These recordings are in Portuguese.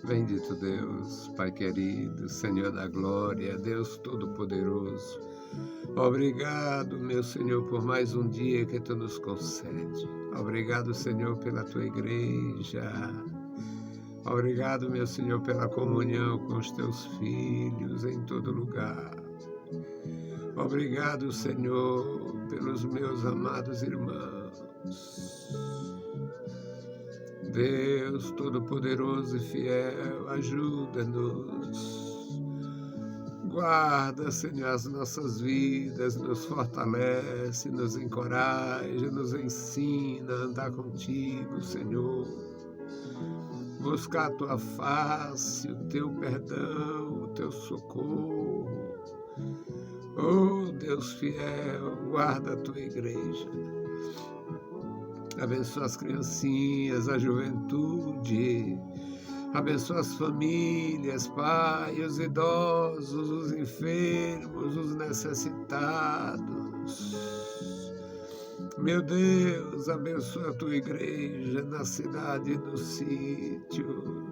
Bendito Deus, Pai querido, Senhor da glória, Deus Todo-Poderoso. Obrigado, meu Senhor, por mais um dia que Tu nos concede. Obrigado, Senhor, pela Tua igreja. Obrigado, meu Senhor, pela comunhão com os Teus filhos em todo lugar. Obrigado, Senhor, pelos meus amados irmãos. Deus Todo-Poderoso e Fiel, ajuda-nos. Guarda, Senhor, as nossas vidas, nos fortalece, nos encoraja, nos ensina a andar contigo, Senhor. Buscar a Tua face, o Teu perdão, o Teu socorro. Oh, Deus fiel, guarda a Tua igreja. Abençoa as criancinhas, a juventude. Abençoa as famílias, Pai, os idosos, os enfermos, os necessitados. Meu Deus, abençoa a Tua igreja na cidade e no sítio.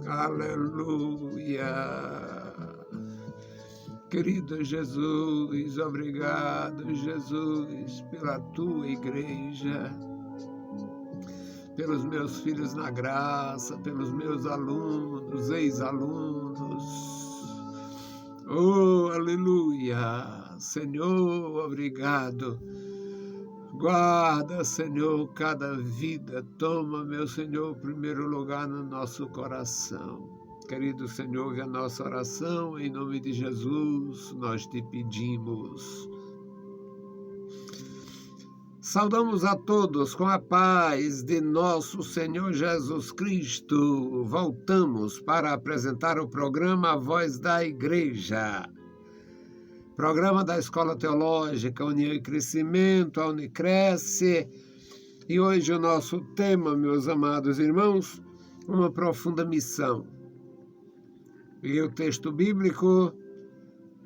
Aleluia. Querido Jesus, obrigado, Jesus, pela Tua igreja, pelos meus filhos na graça, pelos meus alunos, ex-alunos. Oh, aleluia! Senhor, obrigado. Guarda, Senhor, cada vida. Toma, meu Senhor, o primeiro lugar no nosso coração. Querido Senhor, ouve a nossa oração, em nome de Jesus, nós te pedimos. Saudamos a todos com a paz de nosso Senhor Jesus Cristo. Voltamos para apresentar o programa A Voz da Igreja. Programa da Escola Teológica União e Crescimento, a Unicresce. E hoje o nosso tema, meus amados irmãos, uma profunda missão. E o texto bíblico,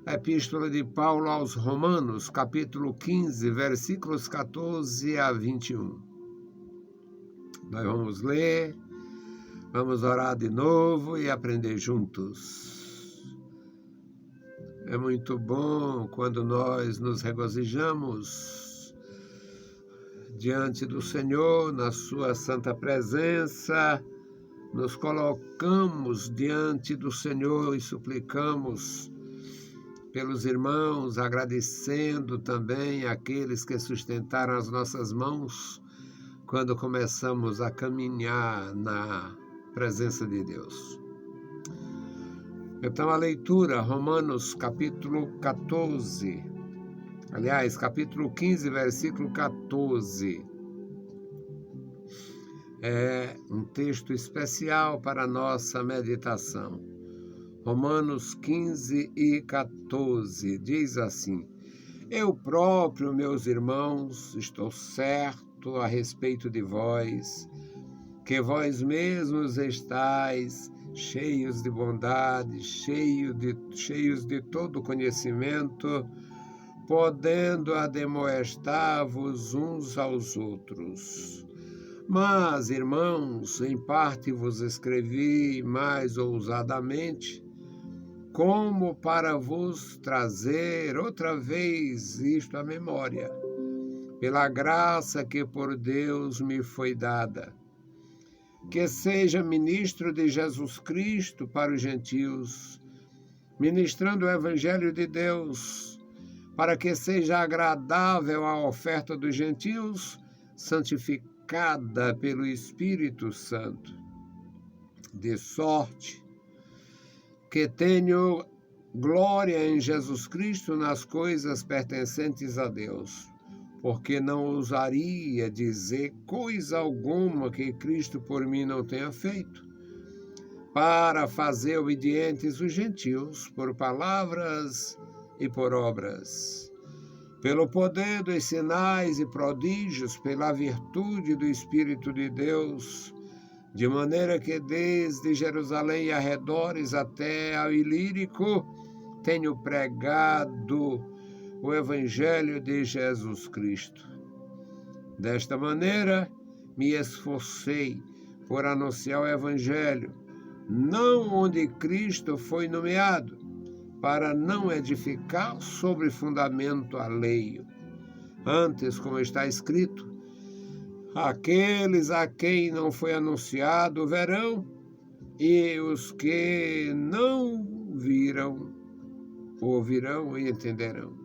a Epístola de Paulo aos Romanos, capítulo 15, versículos 14 a 21. Nós vamos ler, vamos orar de novo e aprender juntos. É muito bom quando nós nos regozijamos diante do Senhor, na sua santa presença, nos colocamos diante do Senhor e suplicamos pelos irmãos, agradecendo também aqueles que sustentaram as nossas mãos quando começamos a caminhar na presença de Deus. Então a leitura, Romanos capítulo 14, aliás, capítulo 15, versículo 14. É um texto especial para a nossa meditação. Romanos 15 e 14 diz assim: Eu próprio, meus irmãos, estou certo a respeito de vós, que vós mesmos estáis cheios de bondade, cheios de todo conhecimento, podendo admoestar-vos uns aos outros. Mas, irmãos, em parte vos escrevi mais ousadamente, como para vos trazer outra vez isto à memória, pela graça que por Deus me foi dada, que seja ministro de Jesus Cristo para os gentios, ministrando o Evangelho de Deus, para que seja agradável a oferta dos gentios, santificada pelo Espírito Santo, de sorte que tenho glória em Jesus Cristo nas coisas pertencentes a Deus, porque não ousaria dizer coisa alguma que Cristo por mim não tenha feito, para fazer obedientes os gentios por palavras e por obras, pelo poder dos sinais e prodígios, pela virtude do Espírito de Deus, de maneira que desde Jerusalém e arredores até ao Ilírico tenho pregado o Evangelho de Jesus Cristo. Desta maneira me esforcei por anunciar o Evangelho, não onde Cristo foi nomeado, para não edificar sobre fundamento alheio. Antes, como está escrito, aqueles a quem não foi anunciado verão, e os que não viram, ouvirão e entenderão.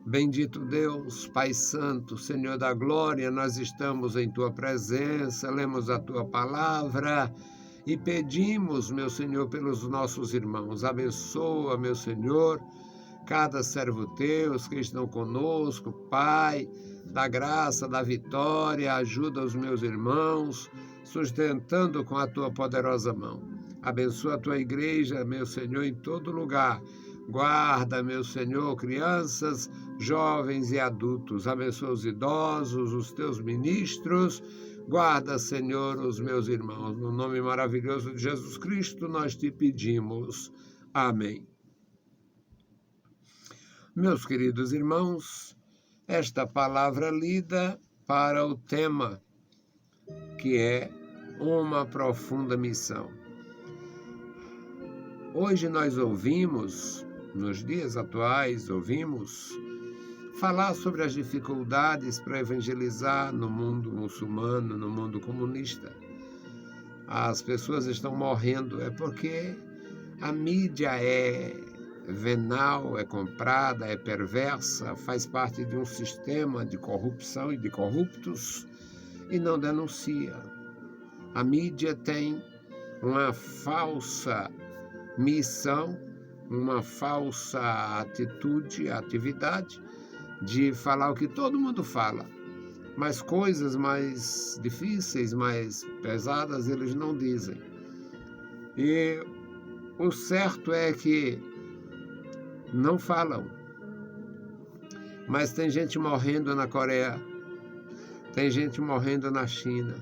Bendito Deus, Pai Santo, Senhor da Glória, nós estamos em Tua presença, lemos a Tua palavra e pedimos, meu Senhor, pelos nossos irmãos. Abençoa, meu Senhor, cada servo Teus que estão conosco, Pai, da graça, da vitória, ajuda os meus irmãos, sustentando com a Tua poderosa mão. Abençoa a Tua igreja, meu Senhor, em todo lugar. Guarda, meu Senhor, crianças, jovens e adultos. Abençoa os idosos, os Teus ministros. Guarda, Senhor, os meus irmãos. No nome maravilhoso de Jesus Cristo, nós te pedimos. Amém. Meus queridos irmãos, esta palavra lida para o tema, que é uma profunda missão. Hoje nós ouvimos, nos dias atuais, falar sobre as dificuldades para evangelizar no mundo muçulmano, no mundo comunista. As pessoas estão morrendo, é porque a mídia é venal, é comprada, é perversa, faz parte de um sistema de corrupção e de corruptos e não denuncia. A mídia tem uma falsa missão, uma falsa atividade de falar o que todo mundo fala, mas coisas mais difíceis, mais pesadas, eles não dizem. E o certo é que não falam. Mas tem gente morrendo na Coreia, tem gente morrendo na China,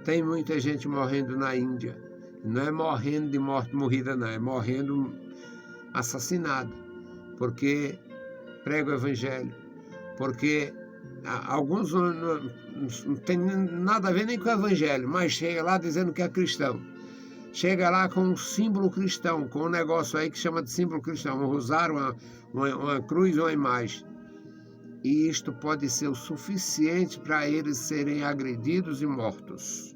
tem muita gente morrendo na Índia. Não é morrendo de morte morrida, não, é morrendo assassinada, porque prega o Evangelho, porque alguns não tem nada a ver nem com o Evangelho, mas chega lá dizendo que é cristão. Chega lá com um símbolo cristão, com um negócio aí que chama de símbolo cristão, um rosário, uma cruz, uma imagem. E isto pode ser o suficiente para eles serem agredidos e mortos.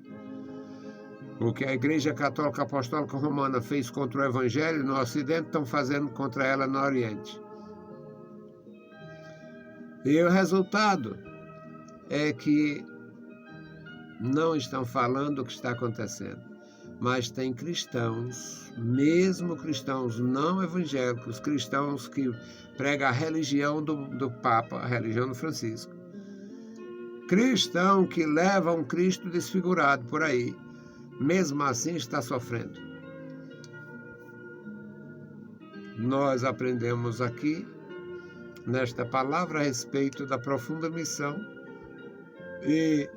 O que a Igreja Católica Apostólica Romana fez contra o Evangelho no Ocidente, estão fazendo contra ela no Oriente. E o resultado é que não estão falando o que está acontecendo. Mas tem cristãos, mesmo cristãos não evangélicos, cristãos que pregam a religião do Papa, a religião do Francisco. Cristão que leva um Cristo desfigurado por aí, mesmo assim está sofrendo. Nós aprendemos aqui, nesta palavra, a respeito da profunda missão. E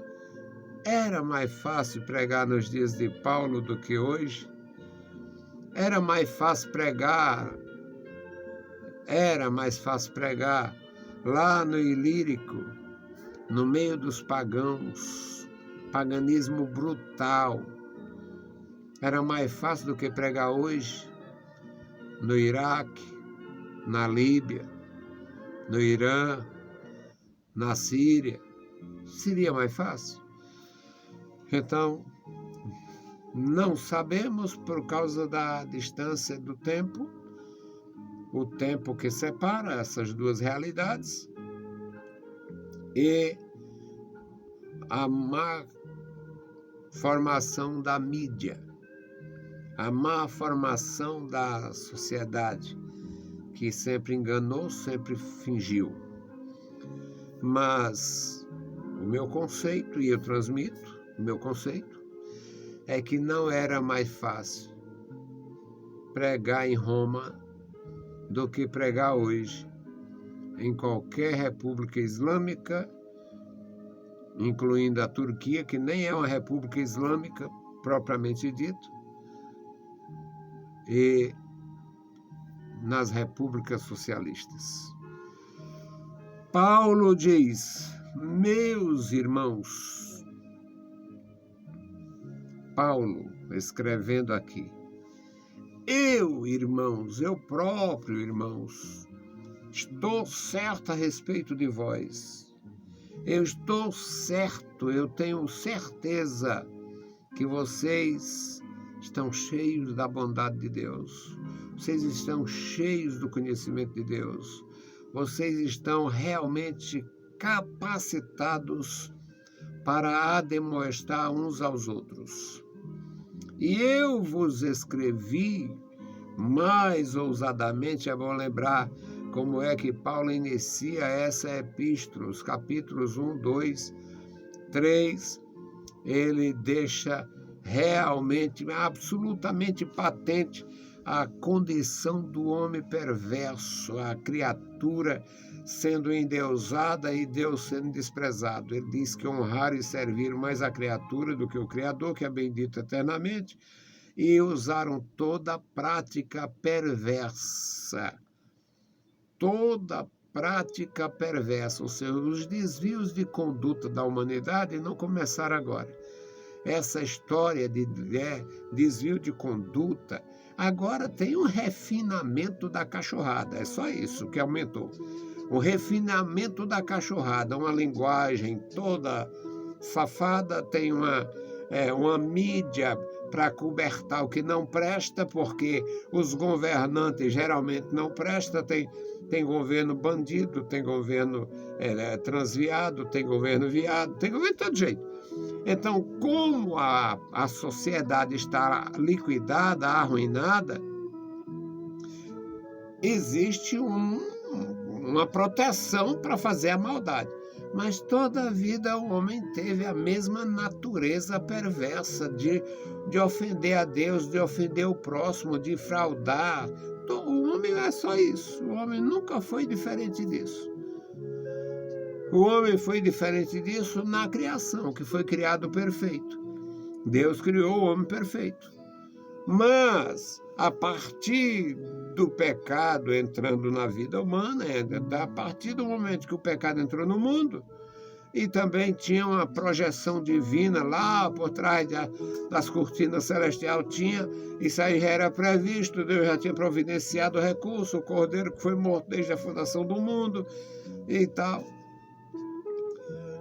era mais fácil pregar nos dias de Paulo do que hoje? Era mais fácil pregar lá no Ilírico, no meio dos pagãos, paganismo brutal. Era mais fácil do que pregar hoje no Iraque, na Líbia, no Irã, na Síria. Seria mais fácil? Então, não sabemos por causa da distância do tempo, o tempo que separa essas duas realidades e a má formação da mídia, a má formação da sociedade, que sempre enganou, sempre fingiu. Mas o meu conceito, e eu transmito, o meu conceito é que não era mais fácil pregar em Roma do que pregar hoje em qualquer república islâmica, incluindo a Turquia, que nem é uma república islâmica propriamente dito, e nas repúblicas socialistas. Paulo diz: meus irmãos, Paulo escrevendo aqui. Eu, irmãos, eu próprio, irmãos, estou certo a respeito de vós. Eu estou certo, eu tenho certeza que vocês estão cheios da bondade de Deus. Vocês estão cheios do conhecimento de Deus. Vocês estão realmente capacitados para ademoestar uns aos outros. E eu vos escrevi mais ousadamente, é bom lembrar como é que Paulo inicia essa epístola, os capítulos 1, 2, 3, ele deixa realmente, absolutamente patente a condição do homem perverso, a criatura sendo endeusada e Deus sendo desprezado. Ele diz que honrar e servir mais a criatura do que o Criador, que é bendito eternamente, e usaram toda prática perversa. Toda prática perversa, ou seja, os desvios de conduta da humanidade não começaram agora. Essa história de desvio de conduta, agora tem um refinamento da cachorrada, é só isso que aumentou. O refinamento da cachorrada, uma linguagem toda safada, tem uma mídia para cobertar o que não presta, porque os governantes geralmente não prestam, tem governo bandido, tem governo transviado, tem governo viado, tem governo de todo jeito. Então, como a sociedade está liquidada, arruinada, existe uma proteção para fazer a maldade. Mas toda a vida o homem teve a mesma natureza perversa de ofender a Deus, de ofender o próximo, de fraudar. O homem é só isso. O homem nunca foi diferente disso. O homem foi diferente disso na criação, que foi criado perfeito. Deus criou o homem perfeito. Mas, a partir do pecado entrando na vida humana, a partir do momento que o pecado entrou no mundo, e também tinha uma projeção divina lá por trás das cortinas celestiais, isso aí já era previsto, Deus já tinha providenciado o recurso, o cordeiro que foi morto desde a fundação do mundo e tal.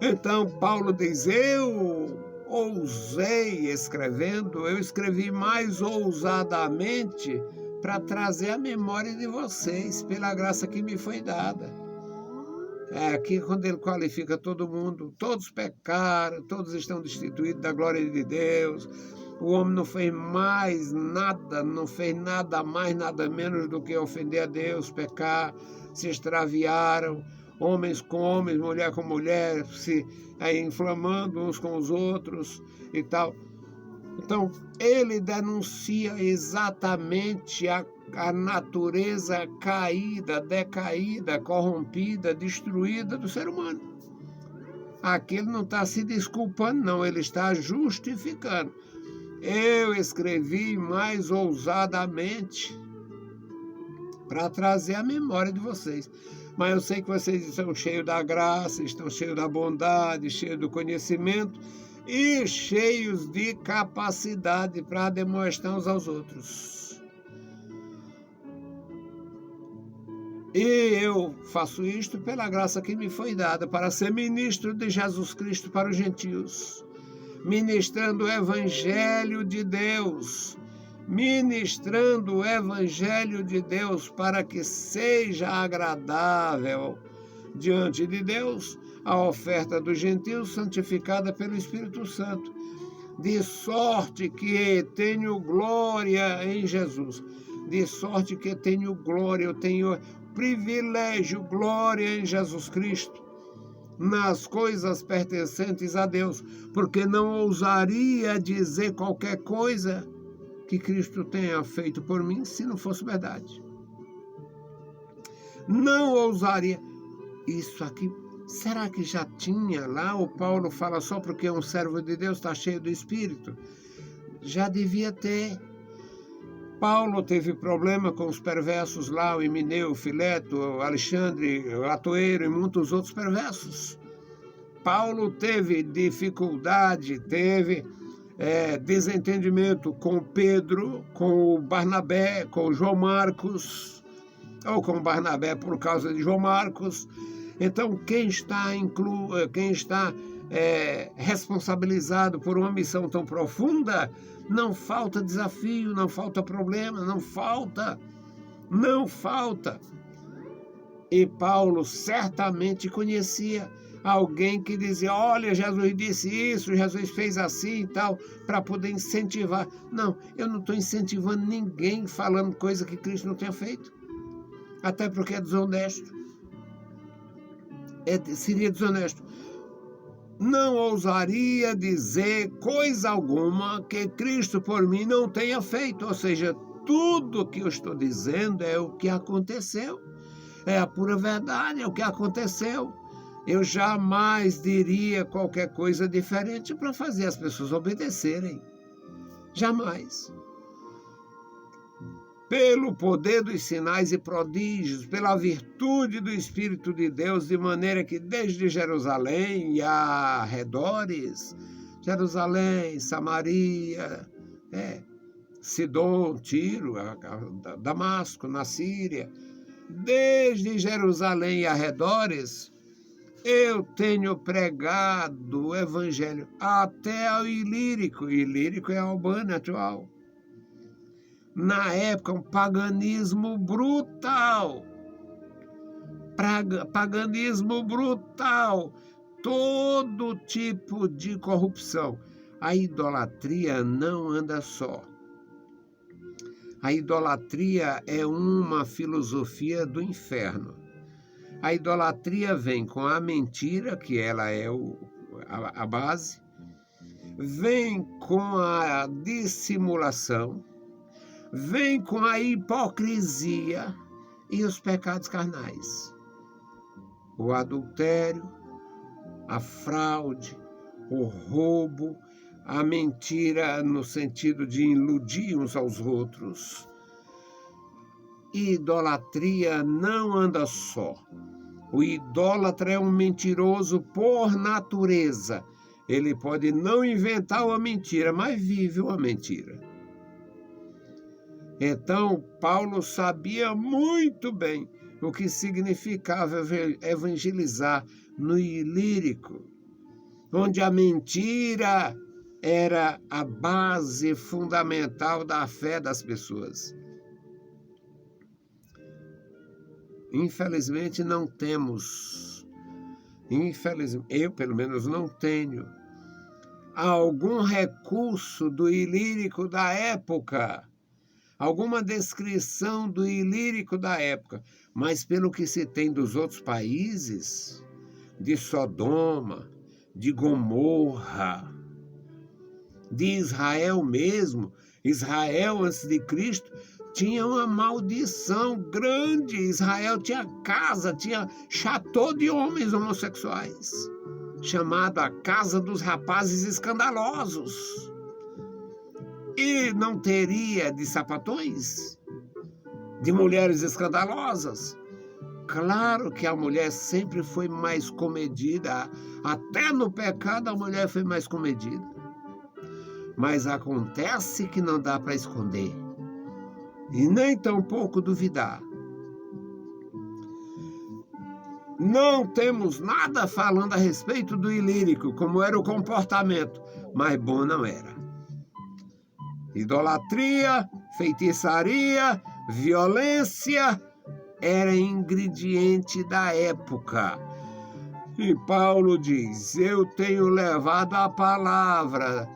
Então, Paulo diz, eu escrevi mais ousadamente para trazer a memória de vocês, pela graça que me foi dada. Aqui quando ele qualifica todo mundo, todos pecaram, todos estão destituídos da glória de Deus, o homem não fez mais nada, não fez nada mais, nada menos do que ofender a Deus, pecar, se extraviaram, homens com homens, mulher com mulher, se inflamando uns com os outros e tal. Então, ele denuncia exatamente a natureza caída, decaída, corrompida, destruída do ser humano. Aqui ele não está se desculpando, não, ele está justificando. Eu escrevi mais ousadamente para trazer a memória de vocês. Mas eu sei que vocês estão cheios da graça, estão cheios da bondade, cheios do conhecimento e cheios de capacidade para demonstrar uns aos outros. E eu faço isto pela graça que me foi dada, para ser ministro de Jesus Cristo para os gentios, ministrando o Evangelho de Deus, ministrando o Evangelho de Deus para que seja agradável diante de Deus a oferta dos gentios santificada pelo Espírito Santo, de sorte que tenho glória em Jesus, de sorte que tenho glória, eu tenho privilégio, glória em Jesus Cristo, nas coisas pertencentes a Deus, porque não ousaria dizer qualquer coisa que Cristo tenha feito por mim se não fosse verdade. Não ousaria. Isso aqui, será que já tinha lá? O Paulo fala só porque um servo de Deus está cheio do Espírito? Já devia ter. Paulo teve problema com os perversos lá, o Himeneu, o Fileto, o Alexandre, o Latoeiro e muitos outros perversos. Paulo teve dificuldade, teve desentendimento com Pedro, com o Barnabé, com o João Marcos, ou com o Barnabé por causa de João Marcos. Então, quem está responsabilizado por uma missão tão profunda, não falta desafio, não falta problema, não falta. E Paulo certamente conhecia alguém que dizia: olha, Jesus disse isso, Jesus fez assim e tal, para poder incentivar. Não, eu não estou incentivando ninguém falando coisa que Cristo não tenha feito. Até porque é desonesto. Seria desonesto. Não ousaria dizer coisa alguma que Cristo por mim não tenha feito. Ou seja, tudo que eu estou dizendo é o que aconteceu. É a pura verdade, é o que aconteceu. Eu jamais diria qualquer coisa diferente para fazer as pessoas obedecerem. Jamais. Pelo poder dos sinais e prodígios, pela virtude do Espírito de Deus, de maneira que desde Jerusalém e arredores, Jerusalém, Samaria, Sidom, Tiro, Damasco, na Síria, desde Jerusalém e arredores, eu tenho pregado o Evangelho até ao Ilírico. Ilírico é a Albânia atual. Na época, um paganismo brutal. Paganismo brutal. Todo tipo de corrupção. A idolatria não anda só. A idolatria é uma filosofia do inferno. A idolatria vem com a mentira, que ela é a base, vem com a dissimulação, vem com a hipocrisia e os pecados carnais. O adultério, a fraude, o roubo, a mentira no sentido de iludir uns aos outros. Idolatria não anda só. O idólatra é um mentiroso por natureza. Ele pode não inventar uma mentira, mas vive uma mentira. Então, Paulo sabia muito bem o que significava evangelizar no Ilírico, onde a mentira era a base fundamental da fé das pessoas. Infelizmente não temos, eu pelo menos não tenho, algum recurso do Ilírico da época, alguma descrição do Ilírico da época, mas pelo que se tem dos outros países, de Sodoma, de Gomorra, de Israel mesmo, Israel antes de Cristo, tinha uma maldição grande. Israel tinha tinha chateau de homens homossexuais, chamado a Casa dos Rapazes Escandalosos. E não teria de sapatões, de mulheres escandalosas. Claro que a mulher sempre foi mais comedida, até no pecado a mulher foi mais comedida. Mas acontece que não dá para esconder. E nem tampouco duvidar. Não temos nada falando a respeito do Ilírico, como era o comportamento, mas bom não era. Idolatria, feitiçaria, violência era ingrediente da época. E Paulo diz: eu tenho levado a palavra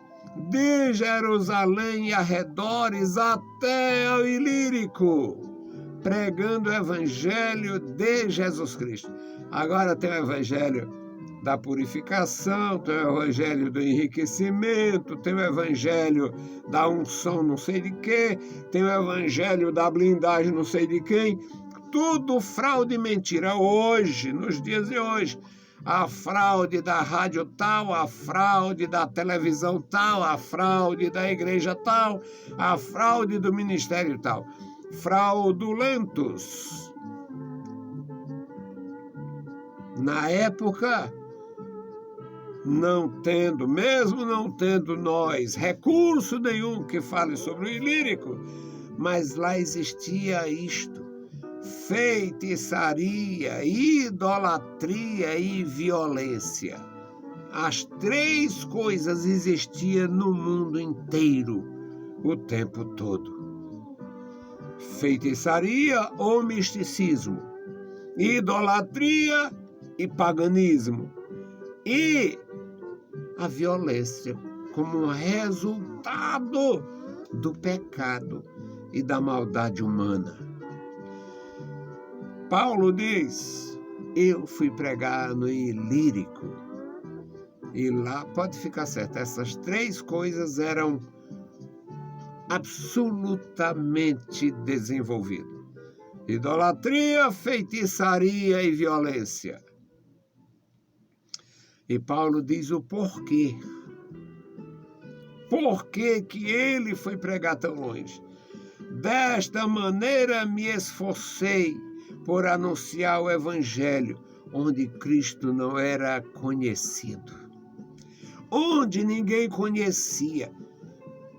de Jerusalém e arredores até ao Ilírico, pregando o evangelho de Jesus Cristo. Agora tem o evangelho da purificação, tem o evangelho do enriquecimento, tem o evangelho da unção não sei de quê, tem o evangelho da blindagem não sei de quem. Tudo fraude e mentira. Hoje, nos dias de hoje, a fraude da rádio tal, a fraude da televisão tal, a fraude da igreja tal, a fraude do ministério tal. Fraudulentos. Na época, mesmo não tendo nós recurso nenhum que fale sobre o ilírico, mas lá existia isto: feitiçaria, idolatria e violência. As três coisas existiam no mundo inteiro o tempo todo. Feitiçaria ou misticismo, idolatria e paganismo, e a violência como resultado do pecado e da maldade humana. Paulo diz: eu fui pregar no Ilírico. E lá pode ficar certo, essas três coisas eram absolutamente desenvolvidas: idolatria, feitiçaria e violência. E Paulo diz o porquê. Por que ele foi pregar tão longe? Desta maneira me esforcei por anunciar o Evangelho, onde Cristo não era conhecido, onde ninguém conhecia.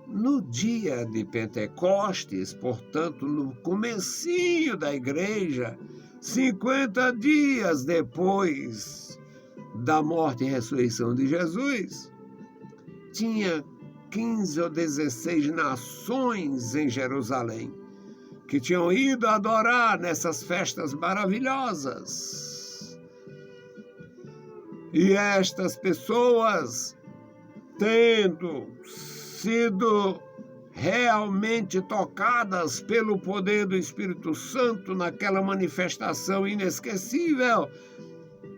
No dia de Pentecostes, portanto, no comecinho da igreja, 50 dias depois da morte e ressurreição de Jesus, tinha 15 ou 16 nações em Jerusalém que tinham ido adorar nessas festas maravilhosas. E estas pessoas, tendo sido realmente tocadas pelo poder do Espírito Santo naquela manifestação inesquecível,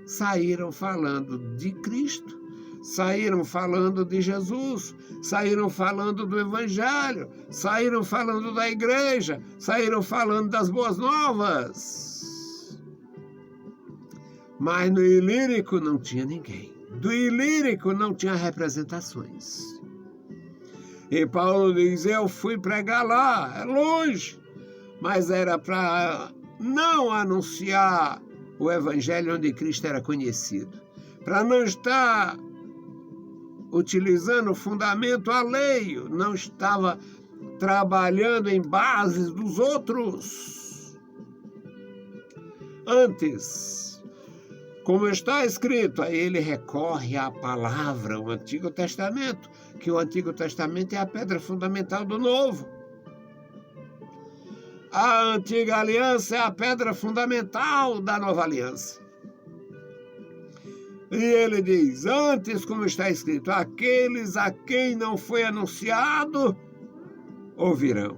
saíram falando de Cristo, saíram falando de Jesus, saíram falando do Evangelho, saíram falando da igreja, saíram falando das boas novas. Mas no Ilírico não tinha ninguém. Do Ilírico não tinha representações. E Paulo diz: eu fui pregar lá, é longe, mas era para não anunciar o Evangelho onde Cristo era conhecido, para não estar utilizando o fundamento alheio, não estava trabalhando em bases dos outros. Antes, como está escrito, aí ele recorre à palavra, o Antigo Testamento, que o Antigo Testamento é a pedra fundamental do Novo. A Antiga Aliança é a pedra fundamental da Nova Aliança. E ele diz: antes, como está escrito, aqueles a quem não foi anunciado ouvirão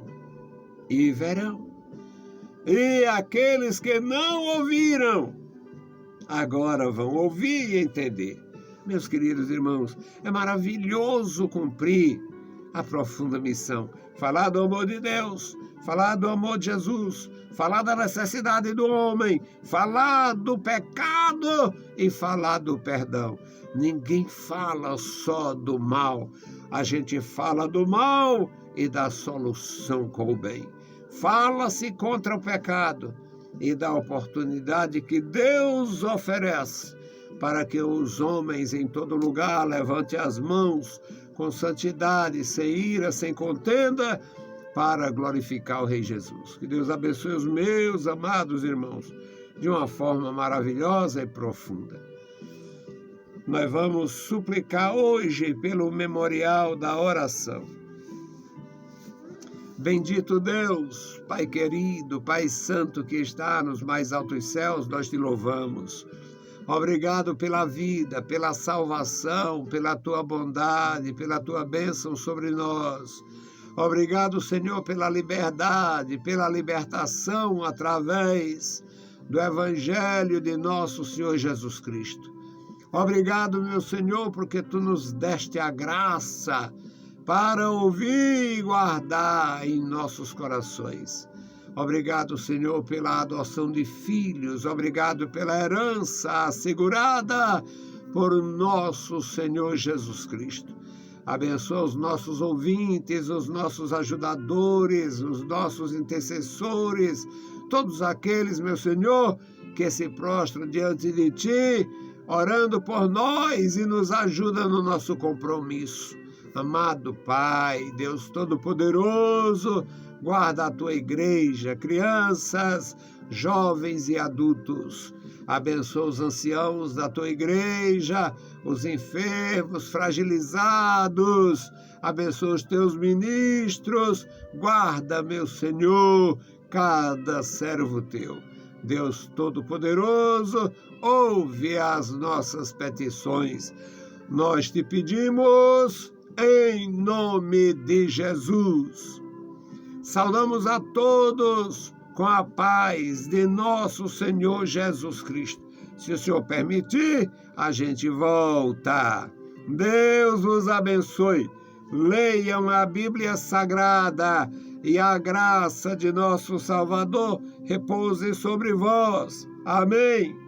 e verão. E aqueles que não ouviram agora vão ouvir e entender. Meus queridos irmãos, é maravilhoso cumprir a profunda missão. Falar do amor de Deus, falar do amor de Jesus, falar da necessidade do homem, falar do pecado e falar do perdão. Ninguém fala só do mal, a gente fala do mal e da solução com o bem. Fala-se contra o pecado e da oportunidade que Deus oferece para que os homens em todo lugar levantem as mãos com santidade, sem ira, sem contenda, para glorificar o Rei Jesus. Que Deus abençoe os meus amados irmãos de uma forma maravilhosa e profunda. Nós vamos suplicar hoje pelo memorial da oração. Bendito Deus, Pai querido, Pai santo que está nos mais altos céus, nós te louvamos. Obrigado pela vida, pela salvação, pela tua bondade, pela tua bênção sobre nós. Obrigado, Senhor, pela liberdade, pela libertação através do Evangelho de nosso Senhor Jesus Cristo. Obrigado, meu Senhor, porque tu nos deste a graça para ouvir e guardar em nossos corações. Obrigado, Senhor, pela adoção de filhos. Obrigado pela herança assegurada por nosso Senhor Jesus Cristo. Abençoa os nossos ouvintes, os nossos ajudadores, os nossos intercessores, todos aqueles, meu Senhor, que se prostram diante de Ti orando por nós e nos ajuda no nosso compromisso. Amado Pai, Deus Todo-Poderoso, guarda a tua igreja, crianças, jovens e adultos. Abençoa os anciãos da tua igreja, os enfermos, fragilizados. Abençoa os teus ministros. Guarda, meu Senhor, cada servo teu. Deus Todo-Poderoso, ouve as nossas petições. Nós te pedimos em nome de Jesus. Saudamos a todos com a paz de nosso Senhor Jesus Cristo. Se o Senhor permitir, a gente volta. Deus vos abençoe. Leiam a Bíblia Sagrada e a graça de nosso Salvador repouse sobre vós. Amém.